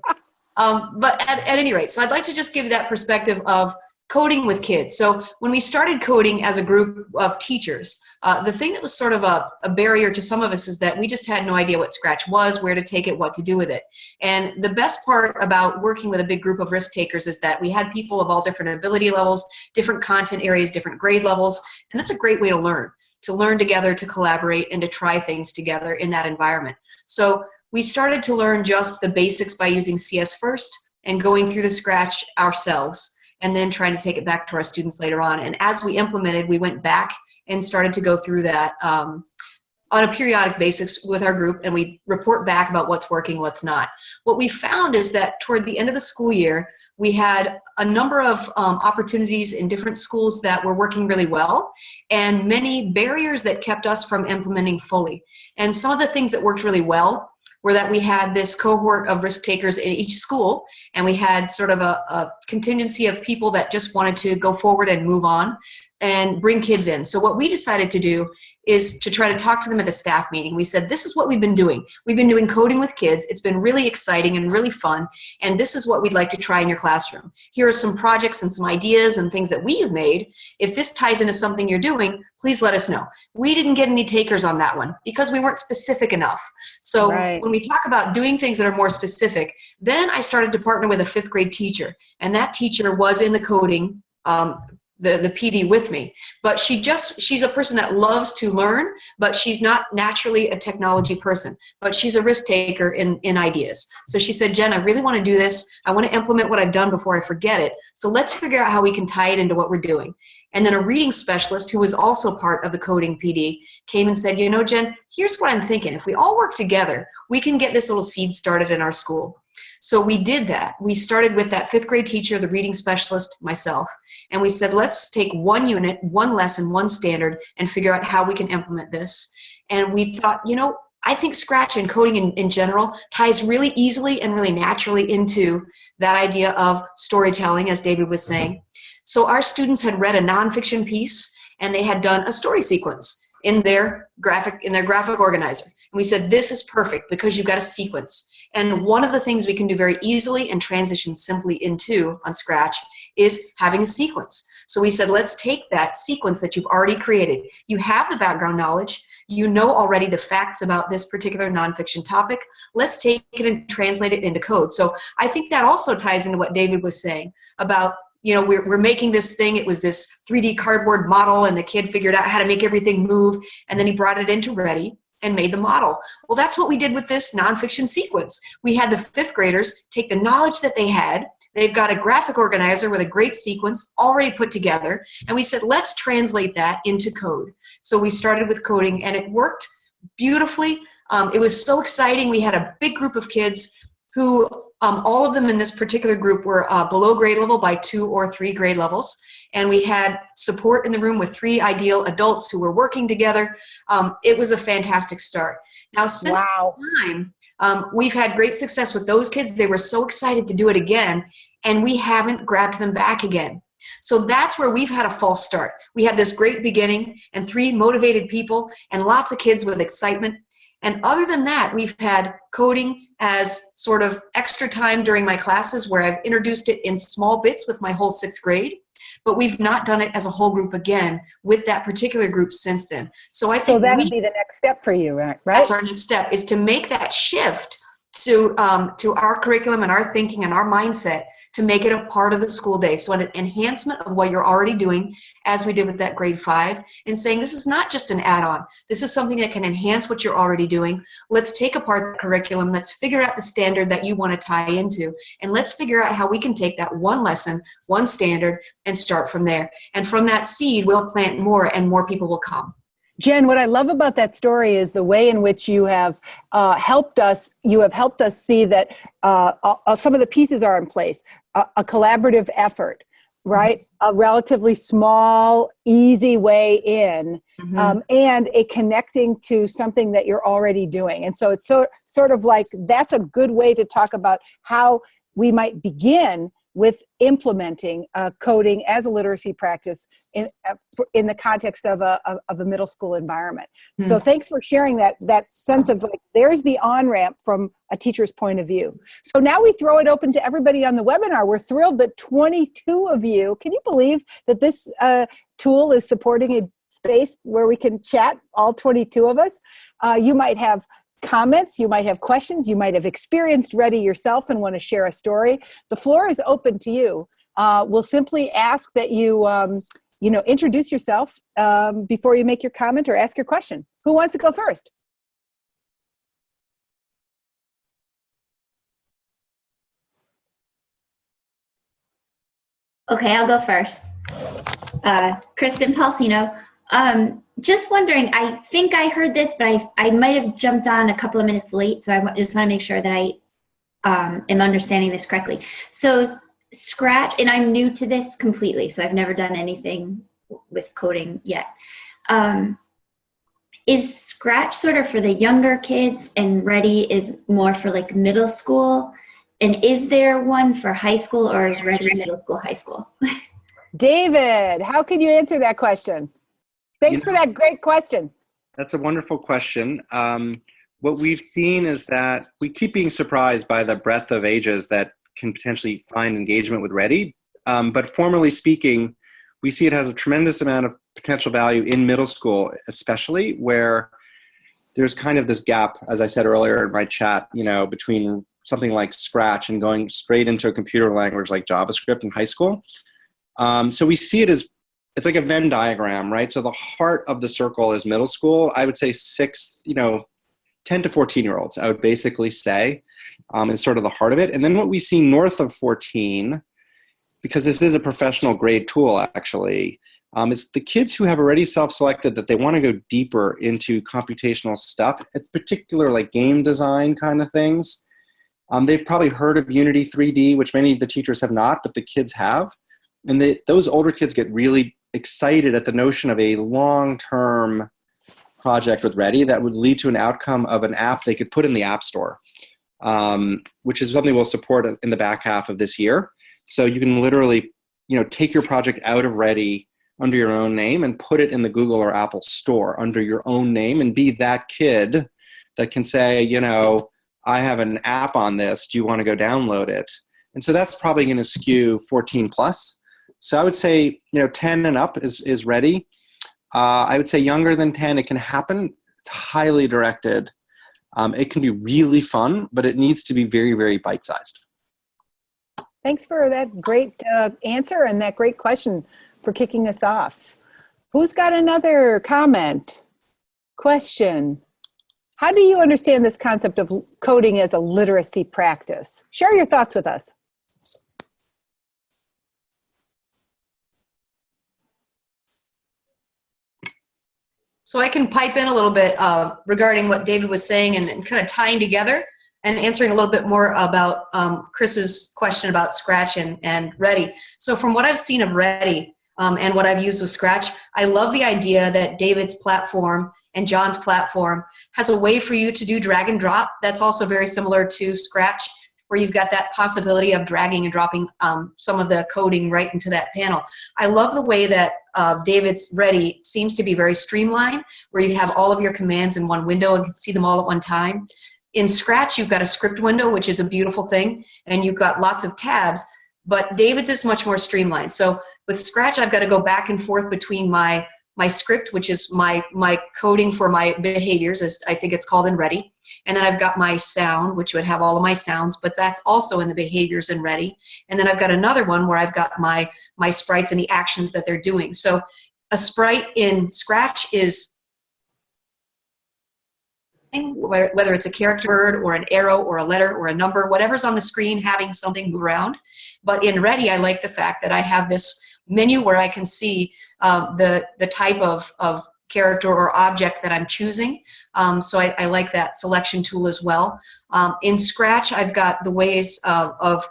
But at any rate, so I'd like to just give that perspective of coding with kids. So when we started coding as a group of teachers, the thing that was sort of a barrier to some of us is that we just had no idea what Scratch was, where to take it, what to do with it. And the best part about working with a big group of risk takers is that we had people of all different ability levels, different content areas, different grade levels, and that's a great way to learn together, to collaborate, and to try things together in that environment. So we started to learn just the basics by using CS first and going through the Scratch ourselves, and then trying to take it back to our students later on. And as we implemented, we went back and started to go through that on a periodic basis with our group, and we report back about what's working, what's not. What we found is that toward the end of the school year, we had a number of opportunities in different schools that were working really well, and many barriers that kept us from implementing fully. And some of the things that worked really well were that we had this cohort of risk takers in each school, and we had sort of a contingency of people that just wanted to go forward and move on and bring kids in. So what we decided to do is to try to talk to them at the staff meeting. We said, this is what we've been doing. We've been doing coding with kids. It's been really exciting and really fun, and this is what we'd like to try in your classroom. Here are some projects and some ideas and things that we have made. If this ties into something you're doing, please let us know. We didn't get any takers on that one because we weren't specific enough. So when we talk about doing things that are more specific, then I started to partner with a 5th grade teacher, and that teacher was in the coding the PD with me, but she's a person that loves to learn, but she's not naturally a technology person, but she's a risk taker in ideas. So she said, Jen, I really want to do this. I want to implement what I've done before I forget it. So let's figure out how we can tie it into what we're doing. And then a reading specialist who was also part of the coding PD came and said, you know, Jen, here's what I'm thinking. If we all work together, we can get this little seed started in our school. So we did that. We started with that 5th grade teacher, the reading specialist, myself, and we said, let's take one unit, one lesson, one standard, and figure out how we can implement this. And we thought, you know, I think Scratch and coding in general ties really easily and really naturally into that idea of storytelling, as David was saying. So our students had read a nonfiction piece, and they had done a story sequence in their graphic organizer. And we said, this is perfect because you've got a sequence. And one of the things we can do very easily and transition simply into on Scratch is having a sequence. So we said, let's take that sequence that you've already created. You have the background knowledge. You know already the facts about this particular nonfiction topic. Let's take it and translate it into code. So I think that also ties into what David was saying about, you know, we're making this thing. It was this 3D cardboard model, and the kid figured out how to make everything move, and then he brought it into Ready and made the model. Well, that's what we did with this nonfiction sequence. We had the 5th graders take the knowledge that they had. They've got a graphic organizer with a great sequence already put together, and we said, let's translate that into code. So we started with coding, and it worked beautifully. It was so exciting. We had a big group of kids who all of them in this particular group were below grade level by 2 or 3 grade levels. And we had support in the room with 3 ideal adults who were working together. It was a fantastic start. Now, since that time, we've had great success with those kids. They were so excited to do it again, and we haven't grabbed them back again. So that's where we've had a false start. We had this great beginning and 3 motivated people and lots of kids with excitement. And other than that, we've had coding as sort of extra time during my classes where I've introduced it in small bits with my whole 6th grade, but we've not done it as a whole group again with that particular group since then. So I think that would be the next step for you, right? That's our next step, is to make that shift to our curriculum and our thinking and our mindset to make it a part of the school day. So an enhancement of what you're already doing, as we did with that grade 5, and saying this is not just an add-on. This is something that can enhance what you're already doing. Let's take apart the curriculum. Let's figure out the standard that you want to tie into, and let's figure out how we can take that one lesson, one standard, and start from there. And from that seed, we'll plant more, and more people will come. Jen, what I love about that story is the way in which you have helped us. You have helped us see that some of the pieces are in place. A collaborative effort, right? A relatively small, easy way in, and a connecting to something that you're already doing. And so it's sort of like that's a good way to talk about how we might begin with implementing coding as a literacy practice in the context of a middle school environment. So thanks for sharing that sense of like, there's the on-ramp from a teacher's point of view. So now we throw it open to everybody on the webinar. We're thrilled that 22 of you, can you believe that this tool is supporting a space where we can chat, all 22 of us? You might have comments, you might have questions, you might have experienced Ready yourself and want to share a story. The floor is open to you. We'll simply ask that you, introduce yourself before you make your comment or ask your question. Who wants to go first? Okay, I'll go first. Kristen Palsino. Just wondering, I think I heard this, but I might have jumped on a couple of minutes late, so I just want to make sure that I am understanding this correctly. So Scratch, and I'm new to this completely, so I've never done anything with coding yet. Is Scratch sort of for the younger kids and Ready is more for like middle school? And is there one for high school, or is Ready middle school, high school? David, how can you answer that question? Thanks for that great question. That's a wonderful question. What we've seen is that we keep being surprised by the breadth of ages that can potentially find engagement with Ready. But formally speaking, we see it has a tremendous amount of potential value in middle school, especially where there's kind of this gap, as I said earlier in my chat, between something like Scratch and going straight into a computer language like JavaScript in high school. So we see it as it's like a Venn diagram, right? So the heart of the circle is middle school. I would say 10 to 14-year-olds, I would basically say, is sort of the heart of it. And then what we see north of 14, because this is a professional grade tool actually, is the kids who have already self-selected that they want to go deeper into computational stuff, in particular like game design kind of things. They've probably heard of Unity 3D, which many of the teachers have not, but the kids have. And those older kids get really excited at the notion of a long-term project with Ready that would lead to an outcome of an app they could put in the App Store, which is something we'll support in the back half of this year. So you can literally, take your project out of Ready under your own name and put it in the Google or Apple Store under your own name and be that kid that can say, I have an app on this. Do you want to go download it? And so that's probably going to skew 14 plus. So I would say, 10 and up is Ready. I would say younger than 10, it can happen. It's highly directed. It can be really fun, but it needs to be very, very bite-sized. Thanks for that great answer and that great question for kicking us off. Who's got another comment, question? How do you understand this concept of coding as a literacy practice? Share your thoughts with us. So I can pipe in a little bit regarding what David was saying and kind of tying together and answering a little bit more about Chris's question about Scratch and Ready. So from what I've seen of Ready and what I've used with Scratch, I love the idea that David's platform and John's platform has a way for you to do drag and drop. That's also very similar to Scratch, where you've got that possibility of dragging and dropping some of the coding right into that panel. I love the way that David's Ready seems to be very streamlined, where you have all of your commands in one window and can see them all at one time. In Scratch, you've got a script window, which is a beautiful thing, and you've got lots of tabs, but David's is much more streamlined. So with Scratch, I've got to go back and forth between my my script, which is my coding for my behaviors, as I think it's called in Ready. And then I've got my sound, which would have all of my sounds, but that's also in the behaviors in Ready. And then I've got another one where I've got my sprites and the actions that they're doing. So a sprite in Scratch is whether it's a character word or an arrow or a letter or a number, whatever's on the screen having something move around. But in Ready, I like the fact that I have this menu where I can see the type of character or object that I'm choosing. So I like that selection tool as well. In Scratch, I've got the ways of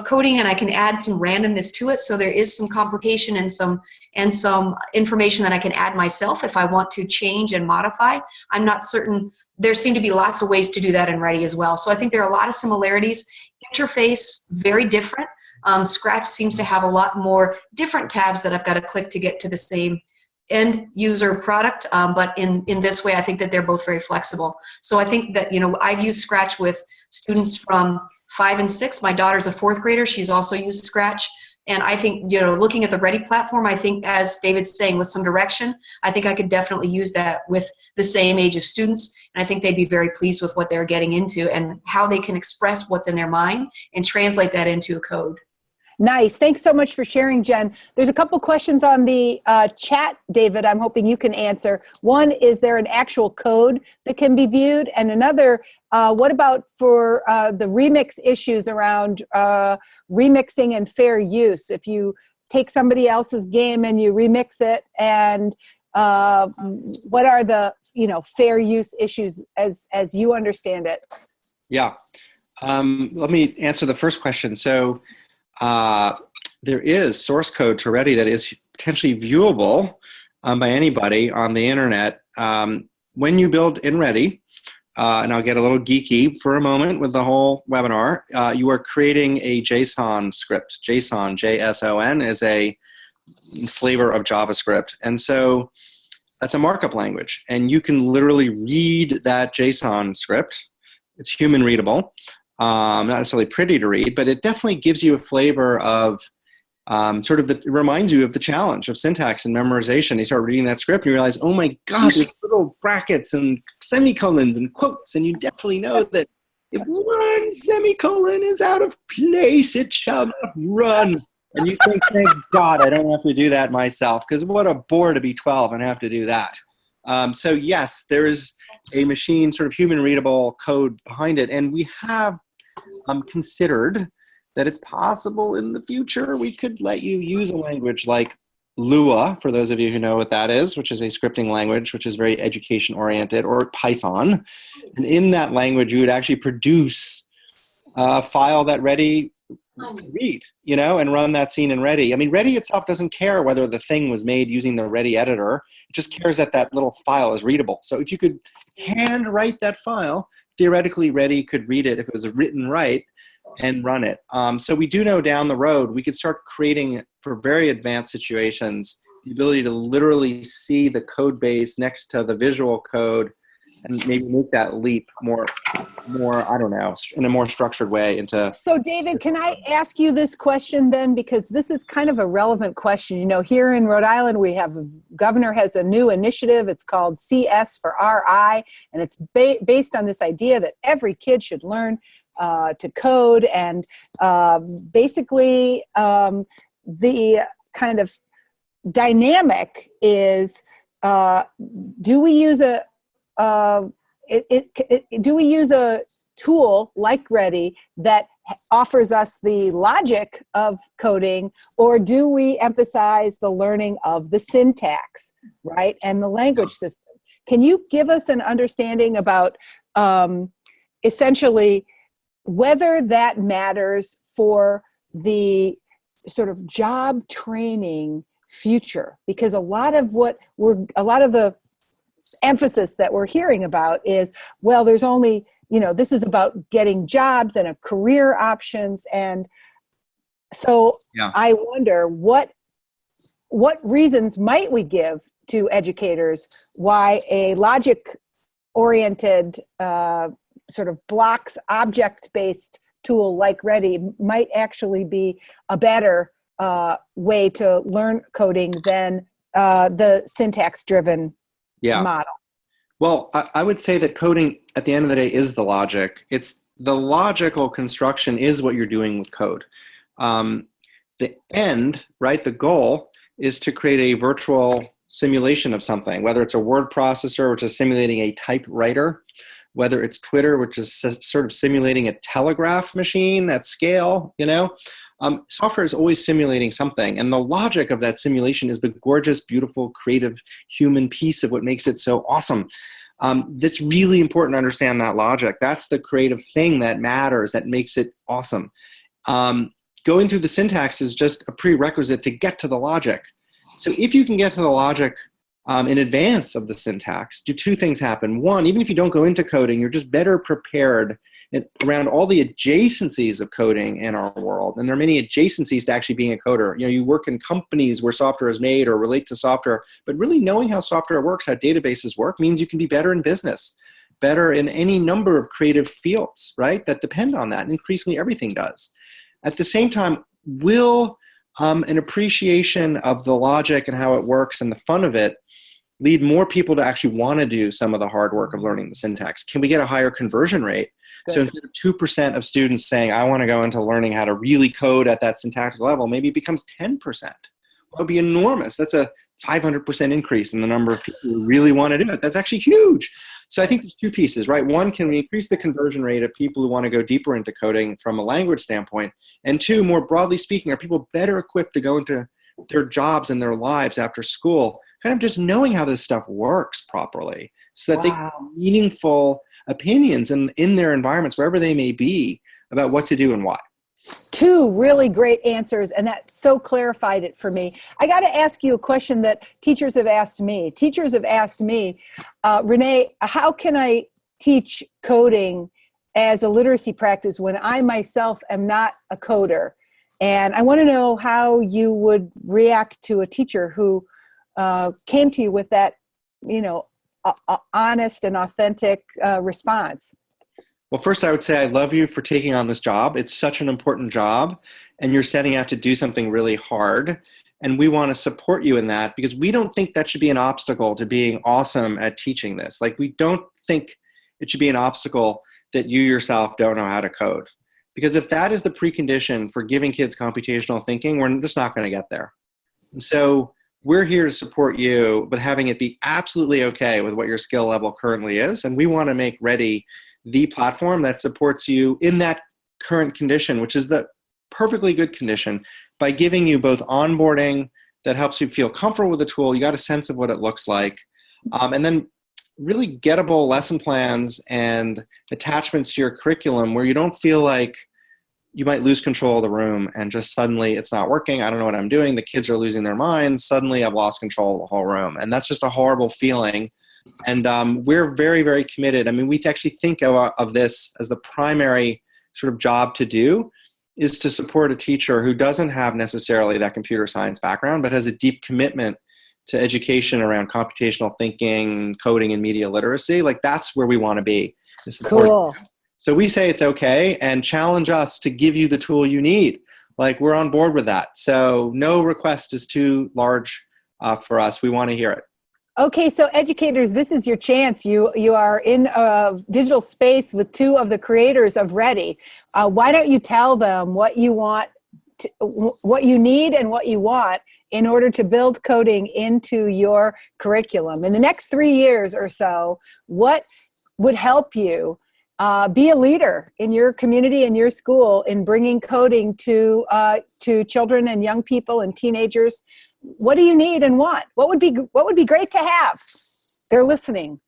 coding, and I can add some randomness to it. So there is some complication and some information that I can add myself if I want to change and modify. I'm not certain. There seem to be lots of ways to do that in Ready as well. So I think there are a lot of similarities. Interface, very different. Scratch seems to have a lot more different tabs that I've got to click to get to the same end user product, but in this way I think that they're both very flexible. So I think that, you know, I've used Scratch with students from 5 and 6. My daughter's a 4th grader. She's also used Scratch. And I think, you know, looking at the Ready platform, I think, as David's saying, with some direction, I think I could definitely use that with the same age of students. And I think they'd be very pleased with what they're getting into and how they can express what's in their mind and translate that into a code. Nice. Thanks so much for sharing, Jen. There's a couple questions on the chat, David, I'm hoping you can answer. One, is there an actual code that can be viewed? And another, what about for the remix issues around remixing and fair use? If you take somebody else's game and you remix it, and what are the, you know, fair use issues as you understand it? Yeah. Let me answer the first question. So there is source code to Ready that is potentially viewable by anybody on the internet. When you build in Ready, and I'll get a little geeky for a moment with the whole webinar, you are creating a JSON script. JSON, J-S-O-N, is a flavor of JavaScript. And so that's a markup language. And you can literally read that JSON script. It's human readable. Not necessarily pretty to read, but it definitely gives you a flavor of it reminds you of the challenge of syntax and memorization. You start reading that script and you realize, oh my God, there's little brackets and semicolons and quotes, and you definitely know that if one semicolon is out of place, it shall not run. And you think, thank God I don't have to do that myself, because what a bore to be 12 and have to do that. So yes, there is a machine sort of human readable code behind it, and we have considered that it's possible in the future we could let you use a language like Lua, for those of you who know what that is, which is a scripting language, which is very education oriented, or Python. And in that language, you would actually produce a file that Ready could read, you know, and run that scene in Ready. I mean, Ready itself doesn't care whether the thing was made using the Ready editor. It just cares that that little file is readable. So if you could hand write that file, theoretically Ready could read it if it was written right and run it. So we do know down the road we could start creating, for very advanced situations, the ability to literally see the code base next to the visual code and maybe make that leap more, I don't know, in a more structured way into. So David, can I ask you this question then? Because this is kind of a relevant question. You know, here in Rhode Island, we have, governor has a new initiative. It's called CS for RI, and it's based on this idea that every kid should learn to code. And basically, the kind of dynamic is, do we use a tool like Ready that offers us the logic of coding, or do we emphasize the learning of the syntax, right, and the language system? Can you give us an understanding about essentially whether that matters for the sort of job training future? Because a lot of the emphasis that we're hearing about is, well, there's only, you know, this is about getting jobs and career options. And so yeah. I wonder what reasons might we give to educators why a logic-oriented sort of blocks object-based tool like Ready might actually be a better way to learn coding than the syntax-driven Yeah. model? Well, I would say that coding at the end of the day is the logic. It's the logical construction is what you're doing with code. The end, right, the goal is to create a virtual simulation of something, whether it's a word processor, which is simulating a typewriter, whether it's Twitter, which is sort of simulating a telegraph machine at scale, you know. Software is always simulating something, and the logic of that simulation is the gorgeous, beautiful, creative human piece of what makes it so awesome. That's really important to understand that logic. That's the creative thing that matters, that makes it awesome. Going through the syntax is just a prerequisite to get to the logic. So if you can get to the logic in advance of the syntax, do two things happen. One, even if you don't go into coding, you're just better prepared around all the adjacencies of coding in our world. And there are many adjacencies to actually being a coder. You know, you work in companies where software is made or relate to software, but really knowing how software works, how databases work, means you can be better in business, better in any number of creative fields, right, that depend on that. And increasingly everything does. At the same time, will an appreciation of the logic and how it works and the fun of it lead more people to actually want to do some of the hard work of learning the syntax? Can we get a higher conversion rate? Good. So instead of 2% of students saying, I want to go into learning how to really code at that syntactic level, maybe it becomes 10%. That would be enormous. That's a 500% increase in the number of people who really want to do it. That's actually huge. So I think there's two pieces, right? One, can we increase the conversion rate of people who want to go deeper into coding from a language standpoint? And two, more broadly speaking, are people better equipped to go into their jobs and their lives after school, kind of just knowing how this stuff works properly, so that they have meaningful opinions in their environments, wherever they may be, about what to do and why. Two really great answers, and that so clarified it for me. I got to ask you a question that teachers have asked me. Teachers have asked me, Renee, how can I teach coding as a literacy practice when I myself am not a coder? And I want to know how you would react to a teacher who came to you with that, you know, honest and authentic response. Well, first I would say I love you for taking on this job. It's such an important job, and you're setting out to do something really hard. And we want to support you in that, because we don't think that should be an obstacle to being awesome at teaching this. Like, we don't think it should be an obstacle that you yourself don't know how to code. Because if that is the precondition for giving kids computational thinking, we're just not going to get there. And so we're here to support you with having it be absolutely okay with what your skill level currently is. And we want to make Ready the platform that supports you in that current condition, which is the perfectly good condition, by giving you both onboarding that helps you feel comfortable with the tool. You got a sense of what it looks like. And then really gettable lesson plans and attachments to your curriculum where you don't feel like you might lose control of the room and just suddenly it's not working. I don't know what I'm doing. The kids are losing their minds. Suddenly I've lost control of the whole room. And that's just a horrible feeling. And we're very, very committed. I mean, we actually think of this as the primary sort of job to do, is to support a teacher who doesn't have necessarily that computer science background, but has a deep commitment to education around computational thinking, coding, and media literacy. Like, that's where we want to be. Cool. So we say it's okay, and challenge us to give you the tool you need. Like, we're on board with that. So no request is too large for us. We want to hear it. Okay, so educators, this is your chance. You are in a digital space with two of the creators of Ready. Why don't you tell them what you want, what you need and what you want in order to build coding into your curriculum? In the next 3 years or so, what would help you be a leader in your community and your school in bringing coding to children and young people and teenagers? What do you need and want? What would be great to have? They're listening.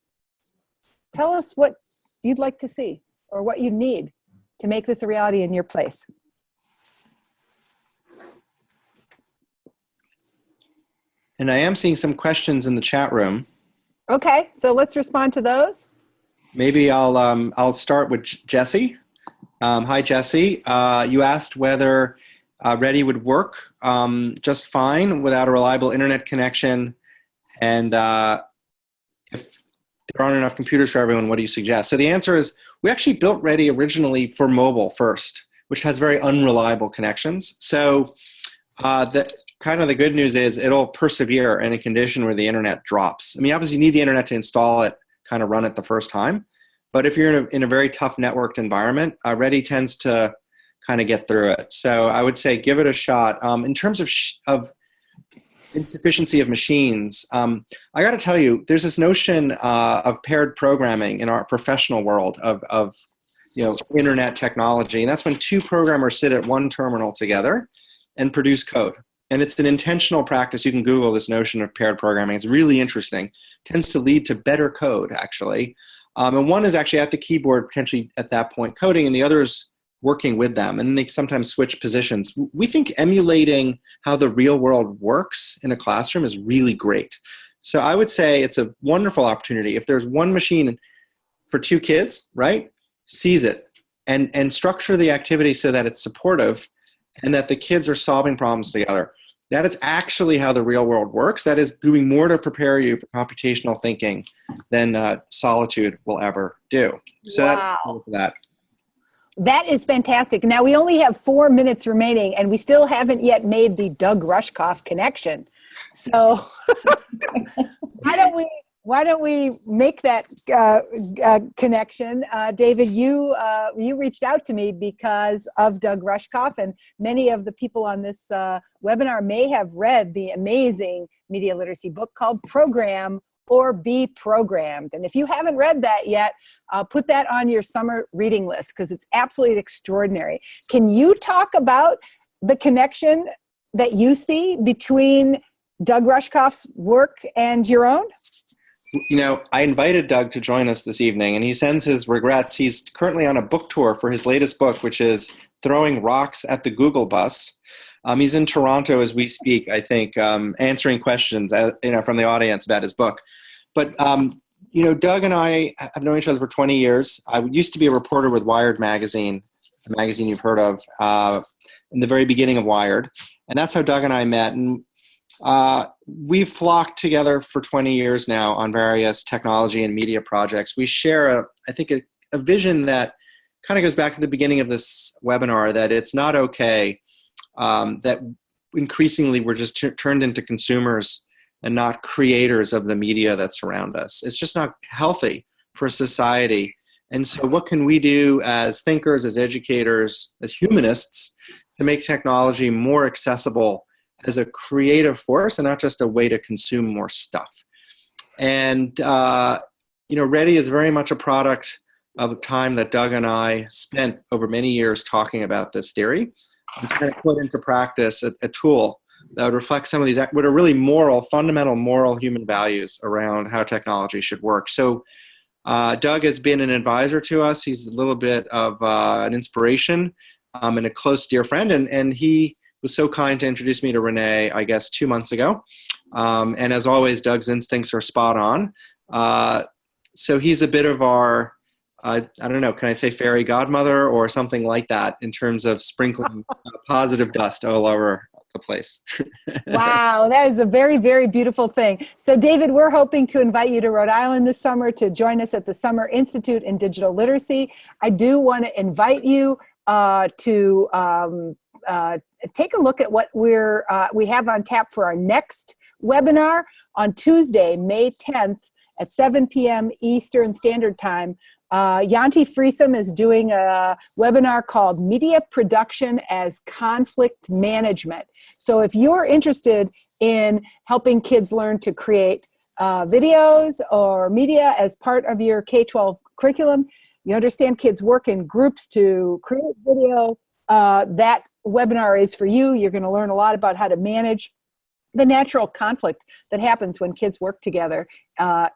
Tell us what you'd like to see or what you need to make this a reality in your place. And I am seeing some questions in the chat room. Okay, so let's respond to those. Maybe I'll start with Jesse. Hi, Jesse. You asked whether Ready would work just fine without a reliable internet connection, and if there aren't enough computers for everyone, what do you suggest? So the answer is, we actually built Ready originally for mobile first, which has very unreliable connections. So kind of the good news is it'll persevere in a condition where the internet drops. I mean, obviously you need the internet to install it, kind of run it the first time. But if you're in a very tough networked environment, Ready tends to kind of get through it. So I would say give it a shot. In terms of insufficiency of machines, I got to tell you, there's this notion of paired programming in our professional world of internet technology, and that's when two programmers sit at one terminal together and produce code. And it's an intentional practice. You can Google this notion of paired programming. It's really interesting. It tends to lead to better code, actually. And one is actually at the keyboard, potentially at that point coding, and the other is working with them. And they sometimes switch positions. We think emulating how the real world works in a classroom is really great. So I would say it's a wonderful opportunity. If there's one machine for two kids, right, seize it and structure the activity so that it's supportive and that the kids are solving problems together. That is actually how the real world works. That is doing more to prepare you for computational thinking than solitude will ever do. So Wow. that. That is fantastic. Now we only have 4 minutes remaining and we still haven't yet made the Doug Rushkoff connection. So why don't we make that connection? David, you reached out to me because of Doug Rushkoff, and many of the people on this webinar may have read the amazing media literacy book called Program or Be Programmed. And if you haven't read that yet, put that on your summer reading list because it's absolutely extraordinary. Can you talk about the connection that you see between Doug Rushkoff's work and your own? I invited Doug to join us this evening, and he sends his regrets. He's currently on a book tour for his latest book, which is Throwing Rocks at the Google Bus. He's in Toronto as we speak, I think, answering questions from the audience about his book. But, Doug and I have known each other for 20 years. I used to be a reporter with Wired magazine, the magazine you've heard of, in the very beginning of Wired. And that's how Doug and I met. And we've flocked together for 20 years now on various technology and media projects. We share, a vision that kind of goes back to the beginning of this webinar, that it's not okay that increasingly we're just turned into consumers and not creators of the media that surround us. It's just not healthy for society. And so what can we do as thinkers, as educators, as humanists to make technology more accessible as a creative force and not just a way to consume more stuff? And, Ready is very much a product of a time that Doug and I spent over many years talking about this theory and trying to put into practice a tool that would reflect some of these, what are really fundamental moral human values around how technology should work. So Doug has been an advisor to us. He's a little bit of an inspiration and a close dear friend. And he was so kind to introduce me to Renee, I guess, 2 months ago. And as always, Doug's instincts are spot on. So he's a bit of our, I don't know, can I say fairy godmother or something like that in terms of sprinkling positive dust all over the place. Wow, that is a very, very beautiful thing. So David, we're hoping to invite you to Rhode Island this summer to join us at the Summer Institute in Digital Literacy. I do want to invite you to take a look at what we have on tap for our next webinar on Tuesday, May 10th at 7 p.m. Eastern Standard Time. Yanti Friesem is doing a webinar called Media Production as Conflict Management. So if you're interested in helping kids learn to create videos or media as part of your K-12 curriculum, you understand kids work in groups to create video, that webinar is for you. You're going to learn a lot about how to manage the natural conflict that happens when kids work together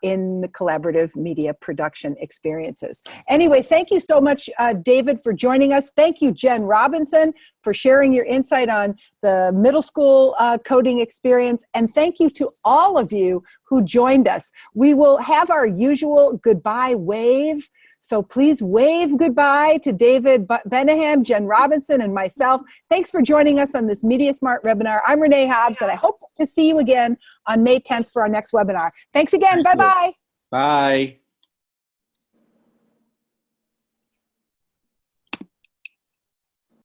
in the collaborative media production experiences. Anyway, thank you so much, David, for joining us. Thank you, Jen Robinson, for sharing your insight on the middle school coding experience. And thank you to all of you who joined us. We will have our usual goodbye wave. So please wave goodbye to David Bennahum, Jen Robinson, and myself. Thanks for joining us on this Media Smart webinar. I'm Renee Hobbs, and I hope to see you again on May 10th for our next webinar. Thanks again. Bye-bye. Bye.